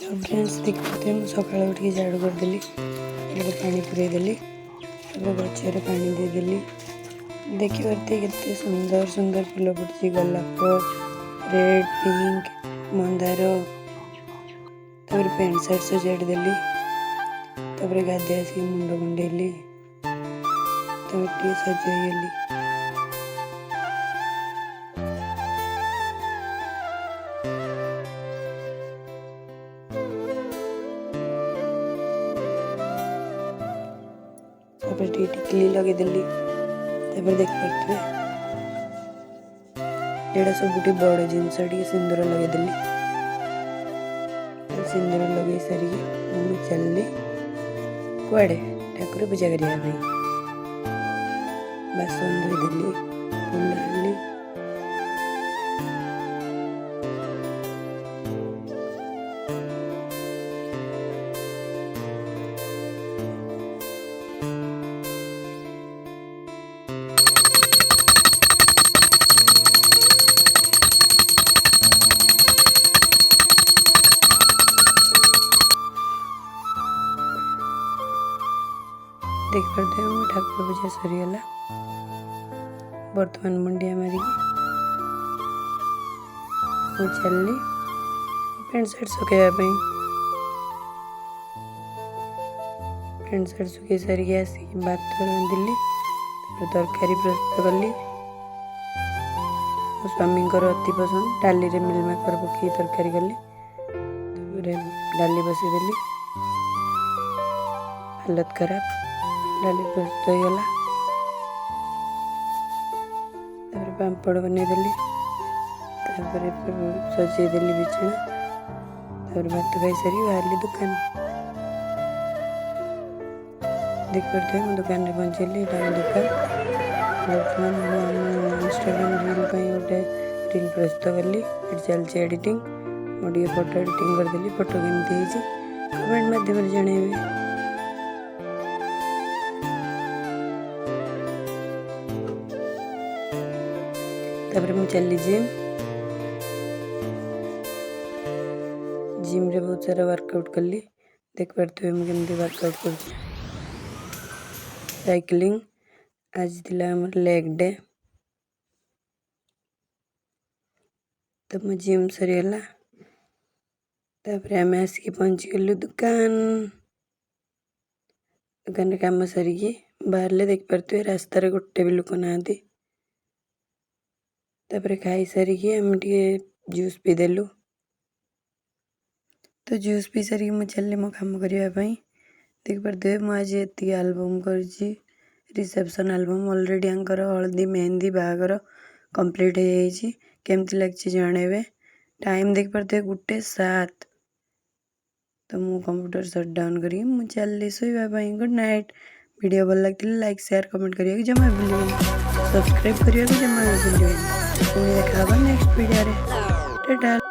तो फ्रेंड्स देखते हैं सकाल उठ झाड़ू करदेली पानी पुरेदेली गचर पानी देदेली देखी पारे केते सुंदर सुंदर फूल फुटी गोलाप रेड पिंक मंदार पैंट सार्ट सजाड़ी देली गाधे आसिक मुंड कुंडेली सजगली टिकली लगेदेली देख पारे यहाँ सब बड़ जिनस सिंदूर लगेदेली सिंदूर लगे सारी चलली कुआड़े ठाकुर पूजा करने बासन धोदेली फूल आनी देख पारे ठाकुर पूजा सरीगला बर्तमान मुंडिया मारिकी चलनी पैंट सार्ट सुखाइवाई पैंट सार्ट सुखई सारिकी आसिक भात रांधिली तरकारी प्रस्तुत कली मो स्वामी अति पसंद डाली रे मिल मेकर पकई तरकारी कली डाली बसईदेली हालत खराब डाली प्रस्तुत होगला पापड़ बनईदेली सजेदेली बिछना भात खाई सारी बाहर दुकान देख पारे मो दुकान में पहुँचली दुकान बर्तमान इंस्टाग्राम रील गोटे रील प्रस्तुत कली चलती एडिटिंग मोटे फोटो एडिटिंग करदेली फोटो केमती कमेंट माध्यम जनइबे। मुझे चली जिम रे बहुत सारा वर्कआउट कली देख पारे मुझे वर्कआउट कर साइकिलिंग आज थिला हमर लेग डे तो मो जिम सरीगला आम आसिक पहुँची गलु दुकान काम सरिकी बाहर देख पारे रास्तार गोटे भी लोक ना खाई सारिकी आम जूस पीदेलु तो जूस पी सारिकी मुझे चलनी मो काम करने देख पारे मुझे ये आलबम कर रिसेप्शन आलबम ऑलरेडी आंकर हल्दी मेहंदी बाहागर कंप्लीट हो केमती लगे जनइबे टाइम देख पारे 1:07 तो मु कंप्यूटर शट डाउन करी मु चलली सोईवाई गुड नाइट। वीडियो भल लगे लाइक शेयर कमेंट करिए जमा भूल सब्सक्राइब करिए जमा भूल पुणी देखा नेक्स्ट वीडियो रे टाटा।